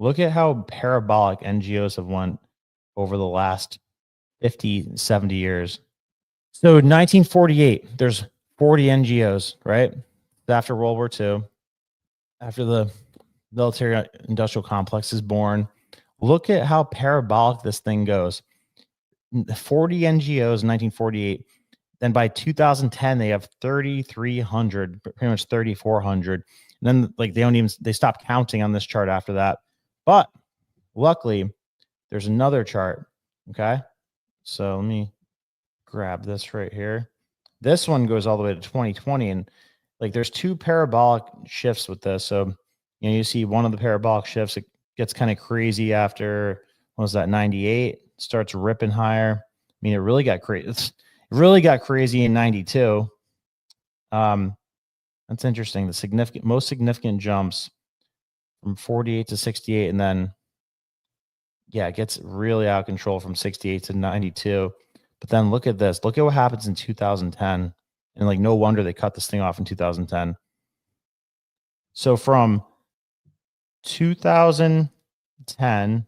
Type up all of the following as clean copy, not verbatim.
Look at how parabolic NGOs have went over the last 50, 70 years. So 1948, there's 40 NGOs, right? After World War II, after the military industrial complex is born. Look at how parabolic this thing goes. 40 NGOs in 1948. Then by 2010, they have 3,300, pretty much 3,400. And then like they stopped counting on this chart after that. But luckily, there's another chart. Okay. So let me grab this right here. This one goes all the way to 2020. And like there's two parabolic shifts with this. So you see one of the parabolic shifts, it gets kind of crazy after, what was that, 98? Starts ripping higher. I mean, it really got crazy. It really got crazy in 92. That's interesting. The most significant jumps from 48 to 68, and then it gets really out of control from 68 to 92. But then look at this. Look at what happens in 2010. And like, no wonder they cut this thing off in 2010. So from 2010,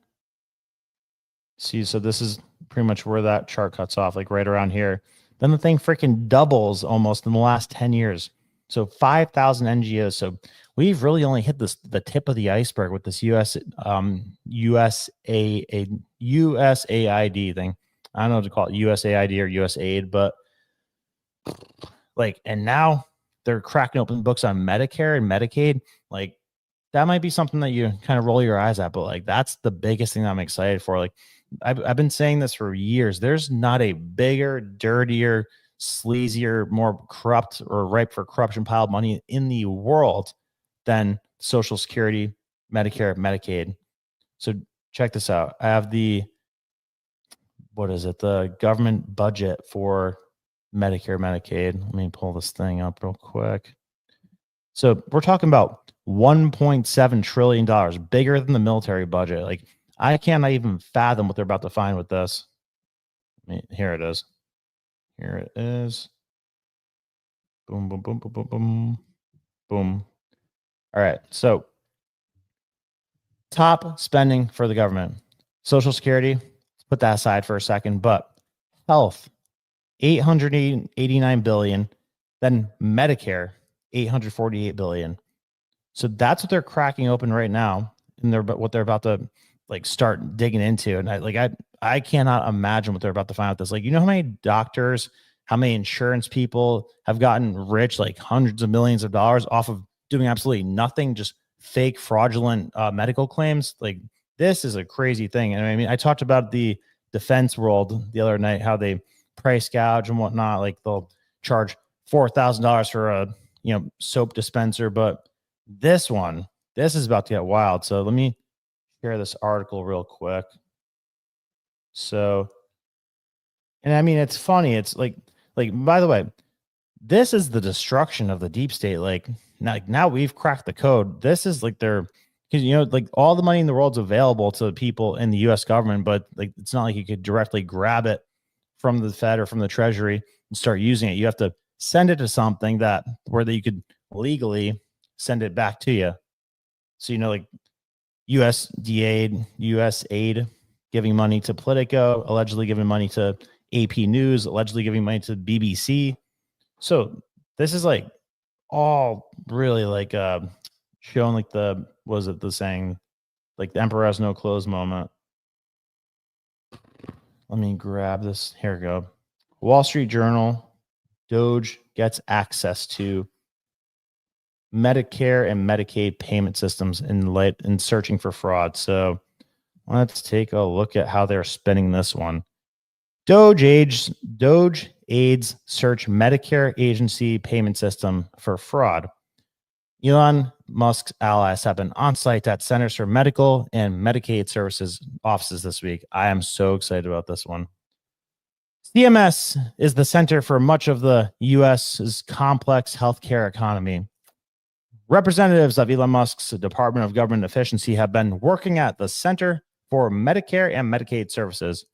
so this is pretty much where that chart cuts off, like right around here. Then the thing freaking doubles almost in the last 10 years. So 5,000 NGOs. So we've really only hit the tip of the iceberg with this USAID thing. I don't know what to call it, USAID or USAID, but like, and now they're cracking open books on Medicare and Medicaid. Like, that might be something that you kind of roll your eyes at, but like, that's the biggest thing that I'm excited for. Like, I've been saying this for years. There's not a bigger, dirtier, sleazier, more corrupt or ripe for corruption pile of money in the world than Social Security, Medicare, Medicaid. So check this out. I have the government budget for Medicare, Medicaid. Let me pull this thing up real quick. So we're talking about $1.7 trillion, bigger than the military budget. Like, I cannot even fathom what they're about to find with this. Here it is. Here it is. Boom, boom, boom, boom, boom, boom, boom. All right. So top spending for the government. Social Security, let's put that aside for a second, but health, $889 billion. Then Medicare, $848 billion. So that's what they're cracking open right now. And what they're about to like start digging into. And I cannot imagine what they're about to find out this. Like, you know how many doctors, how many insurance people have gotten rich, like hundreds of millions of dollars off of doing absolutely nothing, just fake fraudulent medical claims. Like, this is a crazy thing. And I mean, I talked about the defense world the other night, how they price gouge and whatnot. Like, they'll charge $4,000 for a soap dispenser, but this is about to get wild. So let me share this article real quick. So, and I mean, it's funny. It's like, by the way, this is the destruction of the deep state. Like, now we've cracked the code. This is like because like all the money in the world's available to people in the U.S. government, but like, it's not like you could directly grab it from the Fed or from the Treasury and start using it. You have to send it to something where you could legally send it back to you. So, like USAID giving money to Politico, allegedly giving money to AP News, allegedly giving money to BBC. So this is like all really like showing like the saying, like the emperor has no clothes moment. Let me grab this. Here we go. Wall Street Journal, DOGE gets access to Medicare and Medicaid payment systems in searching for fraud. So let's take a look at how they're spending this one. DOGE aids search Medicare agency payment system for fraud. Elon Musk's allies have been on site at Centers for Medical and Medicaid Services offices this week. I am so excited about this one. CMS is the center for much of the U.S.'s complex healthcare economy. Representatives of Elon Musk's Department of Government Efficiency have been working at the Center for Medicare and Medicaid Services,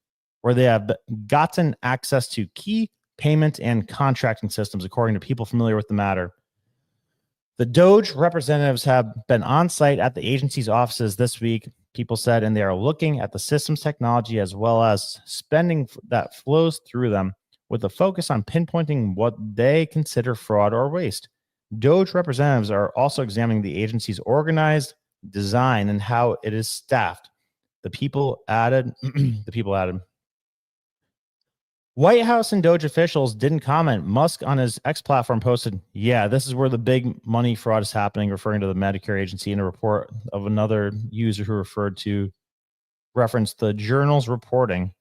where they have gotten access to key payment and contracting systems, according to people familiar with the matter. The DOGE representatives have been on site at the agency's offices this week people said, and they are looking at the system's technology as well as spending that flows through them with a focus on pinpointing what they consider fraud or waste. DOGE representatives are also examining the agency's organized design and how it is staffed. The people added, White House and DOGE officials didn't comment. Musk on his X platform posted, yeah, this is where the big money fraud is happening, referring to the Medicare agency in a report of another user who referenced the journal's reporting.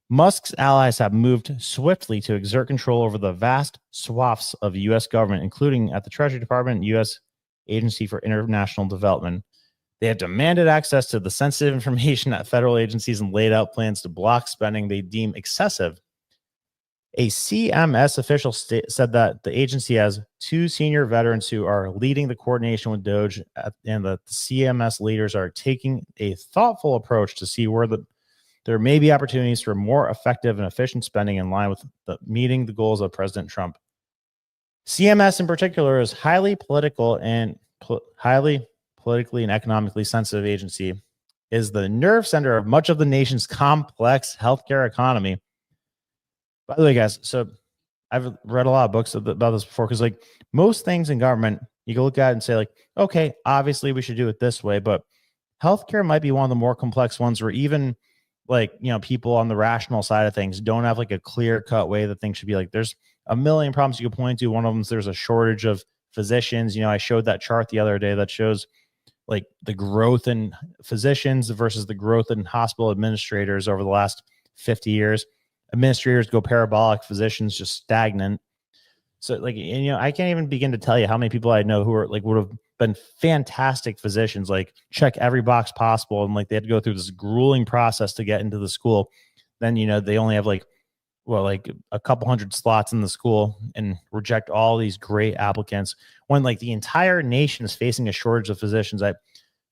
Musk's allies have moved swiftly to exert control over the vast swaths of the U.S. government, including at the Treasury Department, U.S. Agency for International Development. They have demanded access to the sensitive information at federal agencies and laid out plans to block spending they deem excessive. A CMS official said that the agency has 2 senior veterans who are leading the coordination with DOGE, and the CMS leaders are taking a thoughtful approach to see where there may be opportunities for more effective and efficient spending in line with meeting the goals of President Trump. CMS in particular is highly politically and economically sensitive agency, is the nerve center of much of the nation's complex healthcare economy. By the way, guys, so I've read a lot of books about this before, because like most things in government, you can look at it and say like, okay, obviously we should do it this way, but healthcare might be one of the more complex ones where even like, you know, people on the rational side of things don't have like a clear cut way that things should be. Like there's a million problems you can point to. One of them is there's a shortage of physicians. You know, I showed that chart the other day that shows like the growth in physicians versus the growth in hospital administrators over the last 50 years. Administrators go parabolic, physicians just stagnant. So like, and, you know, I can't even begin to tell you how many people I know who are like would have been fantastic physicians, like check every box possible, and like they had to go through this grueling process to get into the school. Then, you know, they only have like a couple hundred slots in the school and reject all these great applicants when like the entire nation is facing a shortage of physicians. I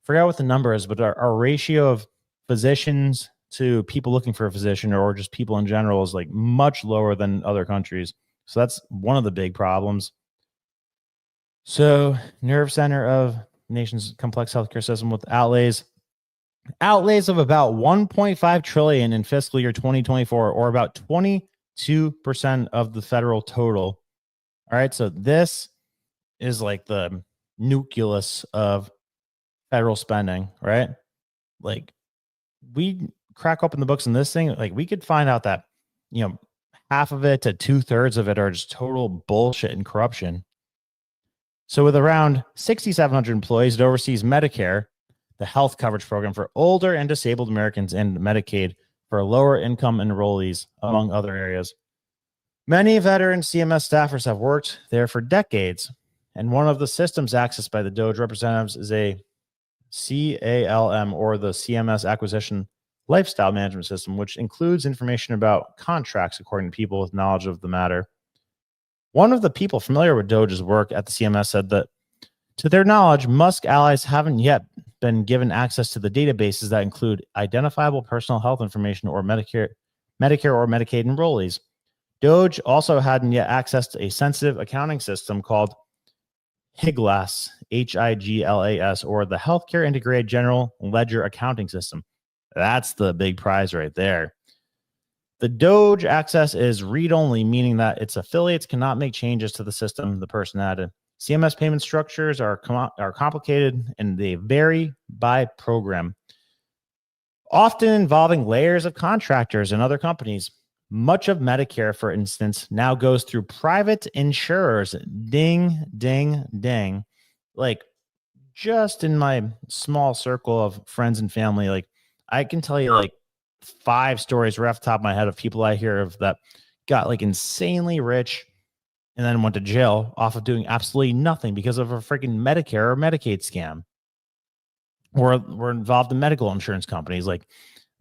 forgot what the number is, but our ratio of physicians to people looking for a physician or just people in general is like much lower than other countries. So that's one of the big problems. So nerve center of nation's complex healthcare system with outlays of about 1.5 trillion in fiscal year 2024, or about 22% of the federal total. All right. So this is like the nucleus of federal spending, right? Like we crack open the books in this thing, like we could find out that, you know, half of it to 2/3 of it are just total bullshit and corruption. So with around 6,700 employees, it oversees Medicare, the health coverage program for older and disabled Americans, and Medicaid for lower income enrollees, among other areas. Many veteran CMS staffers have worked there for decades, and one of the systems accessed by the DOGE representatives is a CALM, or the CMS Acquisition Lifestyle Management System, which includes information about contracts according to people with knowledge of the matter. One of the people familiar with DOGE's work at the CMS said that, to their knowledge, Musk allies haven't yet been given access to the databases that include identifiable personal health information or Medicare or Medicaid enrollees. DOGE also hadn't yet accessed a sensitive accounting system called HIGLAS, HIGLAS, or the Healthcare Integrated General Ledger Accounting System. That's the big prize right there. The DOGE access is read-only, meaning that its affiliates cannot make changes to the system the person added. CMS payment structures are complicated and they vary by program, often involving layers of contractors and other companies. Much of Medicare, for instance, now goes through private insurers. Ding, ding, ding. Like, just in my small circle of friends and family, like, I can tell you like 5 stories right off the top of my head of people I hear of that got like insanely rich and then went to jail off of doing absolutely nothing because of a freaking Medicare or Medicaid scam, or were involved in medical insurance companies. Like,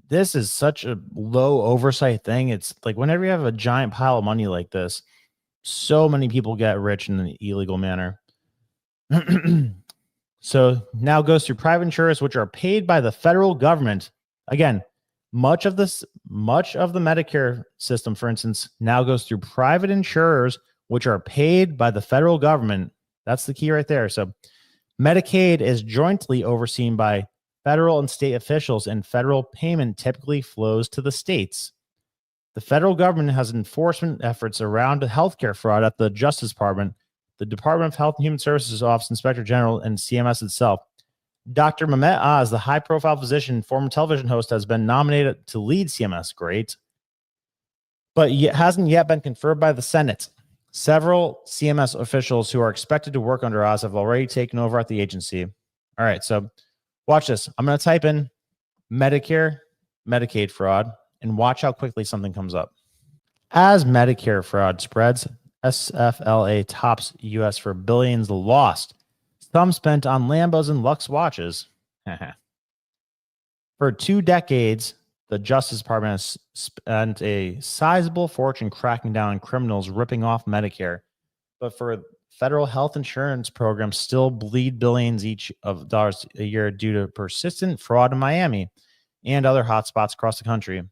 this is such a low oversight thing. It's like whenever you have a giant pile of money like this, so many people get rich in an illegal manner. So now goes through private insurers, which are paid by the federal government. Again, much of the Medicare system, for instance, now goes through private insurers, which are paid by the federal government. That's the key right there. So Medicaid is jointly overseen by federal and state officials, and federal payment typically flows to the states. The federal government has enforcement efforts around healthcare fraud at the Justice Department, the Department of Health and Human Services Office Inspector General, and CMS itself. Dr. Mehmet Oz, the high-profile physician, former television host, has been nominated to lead CMS. Great. But it hasn't yet been confirmed by the Senate. Several CMS officials who are expected to work under Oz have already taken over at the agency. All right, so watch this. I'm going to type in Medicare, Medicaid fraud, and watch how quickly something comes up. As Medicare fraud spreads, SFLA tops U.S. for billions lost, some spent on Lambos and Lux watches. For 2 decades, the Justice Department has spent a sizable fortune cracking down on criminals ripping off Medicare. But for federal health insurance programs still bleed billions each of dollars a year due to persistent fraud in Miami and other hotspots across the country.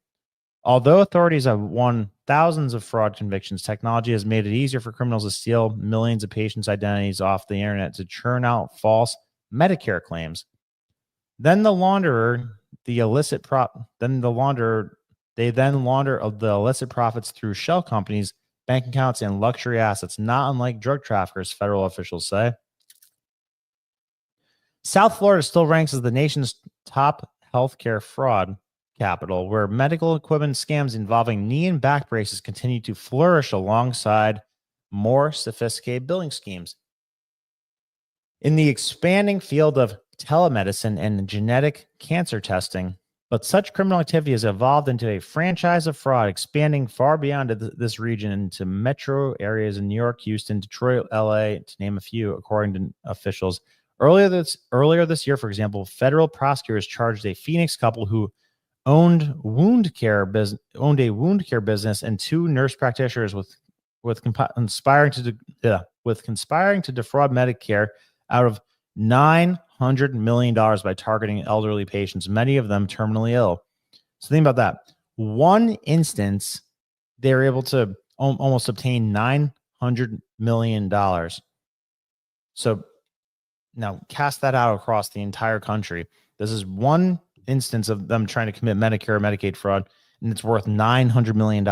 Although authorities have won thousands of fraud convictions, technology has made it easier for criminals to steal millions of patients' identities off the internet to churn out false Medicare claims. Then the launderer, they launder the illicit profits through shell companies, bank accounts, and luxury assets, not unlike drug traffickers, federal officials say. South Florida still ranks as the nation's top healthcare fraud capital, where medical equipment scams involving knee and back braces continue to flourish alongside more sophisticated billing schemes. In the expanding field of telemedicine and genetic cancer testing, but such criminal activity has evolved into a franchise of fraud, expanding far beyond this region into metro areas in New York, Houston, Detroit, LA, to name a few, according to officials. Earlier this year, for example, federal prosecutors charged a Phoenix couple who owned a wound care business and 2 nurse practitioners with conspiring to defraud Medicare out of $900 million by targeting elderly patients, many of them terminally ill. So think about that. One instance, they were able to almost obtain $900 million. So now cast that out across the entire country. This is one instance of them trying to commit Medicare or Medicaid fraud, and it's worth $900 million.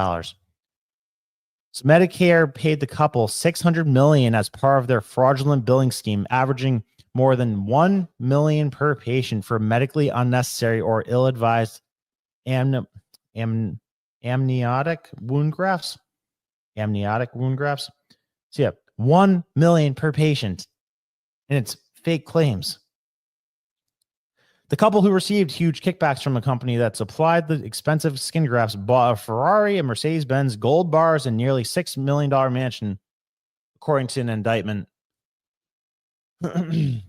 So Medicare paid the couple $600 million as part of their fraudulent billing scheme, averaging more than $1 million per patient for medically unnecessary or ill-advised amniotic wound grafts. Amniotic wound grafts. So yeah, $1 million per patient, and it's fake claims. The couple who received huge kickbacks from a company that supplied the expensive skin grafts bought a Ferrari, a Mercedes-Benz, gold bars, and nearly $6 million mansion, according to an indictment. In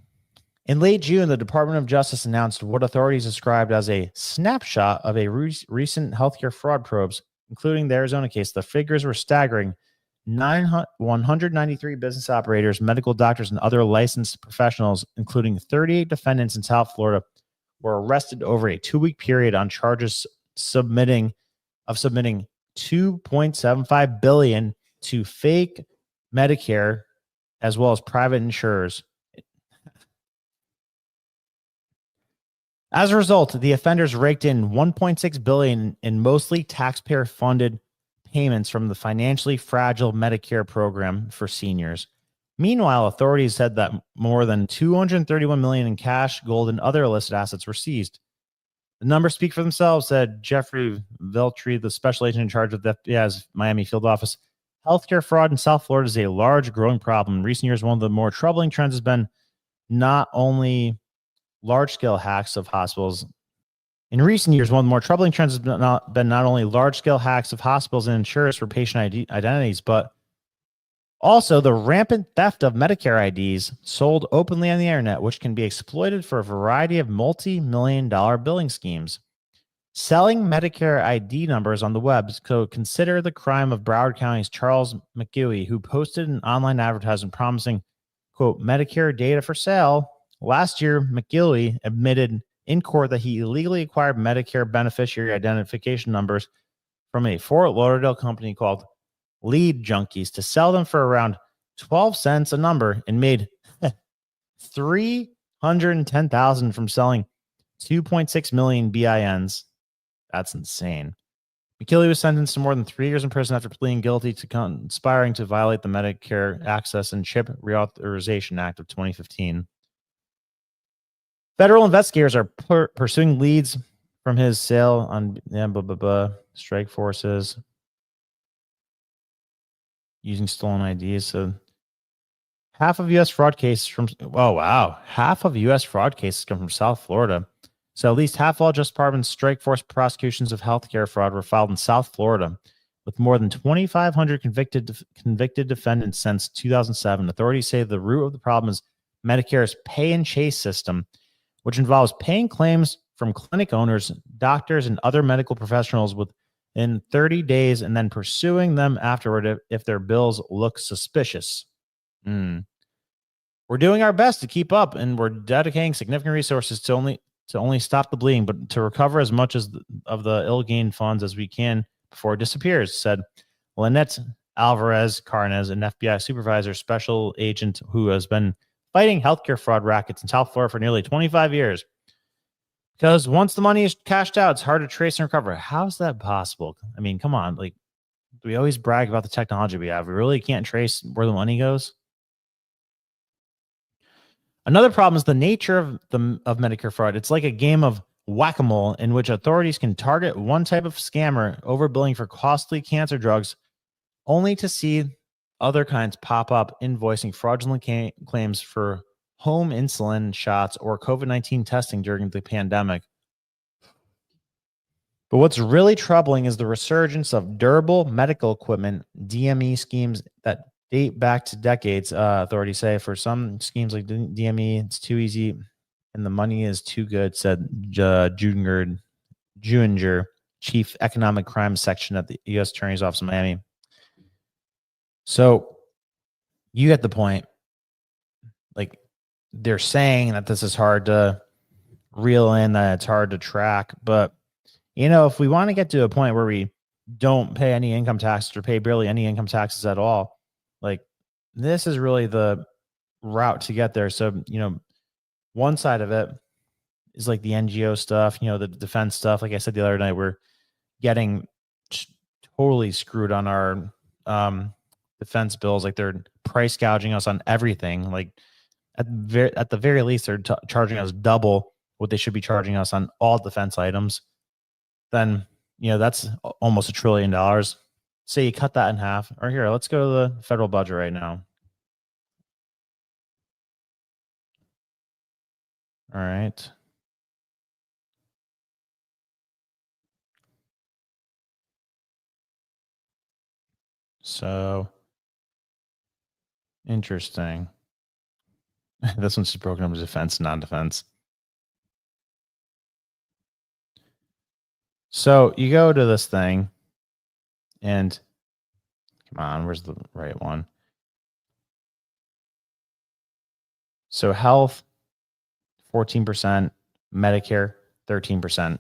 late June, the Department of Justice announced what authorities described as a snapshot of a recent healthcare fraud probes, including the Arizona case. The figures were staggering. 193 business operators, medical doctors, and other licensed professionals, including 38 defendants in South Florida, were arrested over a 2-week period on charges submitting $2.75 billion to fake Medicare as well as private insurers. As a result, the offenders raked in $1.6 billion in mostly taxpayer-funded payments from the financially fragile Medicare program for seniors. Meanwhile, authorities said that more than $231 million in cash, gold, and other illicit assets were seized. The numbers speak for themselves, said Jeffrey Veltri, the special agent in charge of the FBI's Miami field office. Healthcare fraud in South Florida is a large, growing problem. In recent years, one of the more troubling trends has been not only large-scale hacks of hospitals. In recent years, one of the more troubling trends has been not only large-scale hacks of hospitals and insurers for patient identities, but also the rampant theft of Medicare IDs sold openly on the internet, which can be exploited for a variety of multi-million-dollar billing schemes. Selling Medicare ID numbers on the web, so consider the crime of Broward County's Charles McGuey, who posted an online advertisement promising, quote, Medicare data for sale. Last year, McGuey admitted in court that he illegally acquired Medicare beneficiary identification numbers from a Fort Lauderdale company called Lead Junkies to sell them for around 12 cents a number and made $310,000 from selling 2.6 million BINs. That's insane. McKinley was sentenced to more than 3 years in prison after pleading guilty to conspiring to violate the Medicare Access and Chip Reauthorization Act of 2015. Federal investigators are pursuing leads from his sale on strike forces using stolen IDs. So half of U.S. fraud cases half of U.S. fraud cases come from South Florida. So at least half all Justice Department's strike force prosecutions of healthcare fraud were filed in South Florida, with more than 2,500 convicted defendants since 2007. Authorities say the root of the problem is Medicare's pay and chase system, which involves paying claims from clinic owners, doctors, and other medical professionals within 30 days and then pursuing them afterward if their bills look suspicious. We're doing our best to keep up, and we're dedicating significant resources to only stop the bleeding, but to recover as much of the ill-gained funds as we can before it disappears, said Lynette Alvarez Carnes, an FBI supervisor special agent who has been fighting healthcare fraud rackets in South Florida for nearly 25 years. Because once the money is cashed out, it's hard to trace and recover. How's that possible? I mean, come on. Like, we always brag about the technology we have. We really can't trace where the money goes. Another problem is the nature of Medicare fraud. It's like a game of Whac-a-mole in which authorities can target one type of scammer overbilling for costly cancer drugs, only to see other kinds pop up invoicing fraudulent claims for home insulin shots or COVID-19 testing during the pandemic. But what's really troubling is the resurgence of durable medical equipment, DME schemes that date back to decades. Authorities say for some schemes like DME, it's too easy and the money is too good, said Juinger, Chief Economic Crime Section at the U.S. Attorney's Office in Miami. So you get the point. Like, they're saying that this is hard to reel in, that it's hard to track. But, you know, if we want to get to a point where we don't pay any income taxes or pay barely any income taxes at all, like, this is really the route to get there. So, you know, one side of it is like the NGO stuff, you know, the defense stuff. Like I said the other night, we're getting totally screwed on our defense bills. Like, they're price gouging us on everything. Like, at the very least, they're charging us double what they should be charging us on all defense items. Then, you know, that's almost $1 trillion. Say you cut that in half. Or here, let's go to the federal budget right now. All right. So interesting. This one's just broken up as defense, non-defense. So you go to this thing and come on, where's the right one? So health, 14%, Medicare, 13%.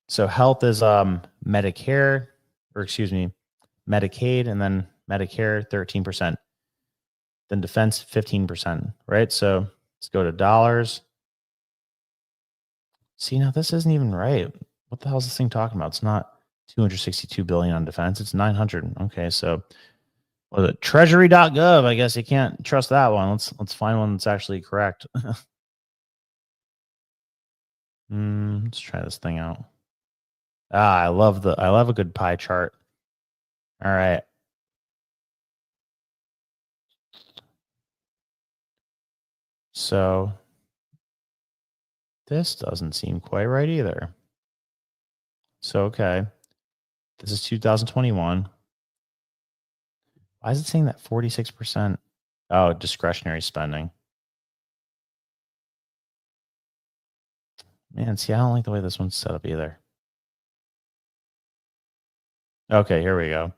So health is Medicare, or excuse me, Medicaid, and then Medicare, 13%. Then defense, 15%, right? So let's go to dollars. See, now this isn't even right. What the hell is this thing talking about? It's not 262 billion on defense. It's 900. Okay, so was it treasury.gov? I guess you can't trust that one. Let's find one that's actually correct. Let's try this thing out. I love a good pie chart. All right. So this doesn't seem quite right either. So, okay. This is 2021. Why is it saying that 46%? Oh, discretionary spending. Man, see, I don't like the way this one's set up either. Okay, here we go.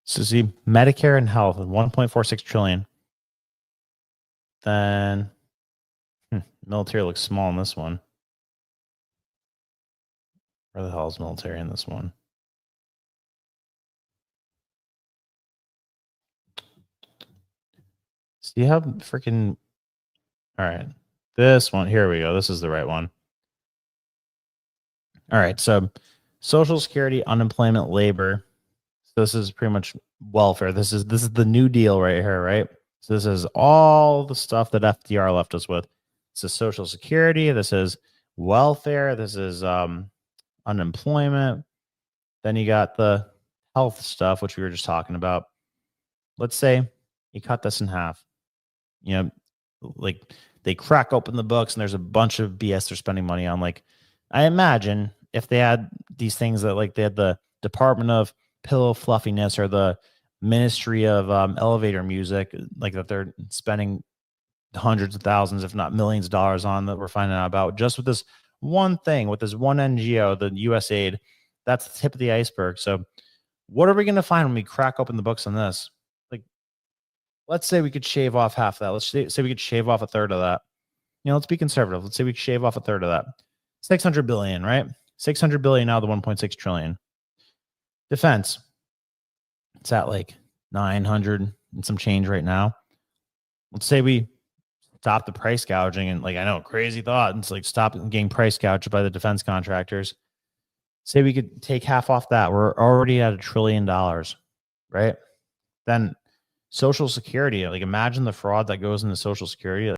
So see, Medicare and health, 1.46 trillion. Then military looks small in this one. Where the hell is military in this one? See how freaking... All right. This one, here we go. This is the right one. All right. So Social Security, unemployment, labor. So this is pretty much welfare. This is the New Deal right here, right? So this is all the stuff that FDR left us with. This is Social Security. This is welfare. This is unemployment. Then you got the health stuff, which we were just talking about. Let's say you cut this in half. You know, like they crack open the books and there's a bunch of BS they're spending money on. Like, I imagine if they had these things that, like, they had the Department of Pillow Fluffiness or the Ministry of Elevator Music, like that they're spending hundreds of thousands, if not millions of dollars on, that we're finding out about just with this one thing, with this one NGO, the USAID. That's the tip of the iceberg. So what are we going to find when we crack open the books on this? Like, let's say we could shave off half of that. Let's say we could shave off a third of that. You know, let's be conservative. Let's say we could shave off a third of that. 600 billion, right? 600 billion out of the 1.6 trillion. Defense. It's at like 900 and some change right now. Let's say we stop the price gouging, and, like, I know, crazy thought. It's like, stop getting price gouged by the defense contractors. Say we could take half off that. We're already at $1 trillion, right? Then Social Security, like, imagine the fraud that goes into Social Security.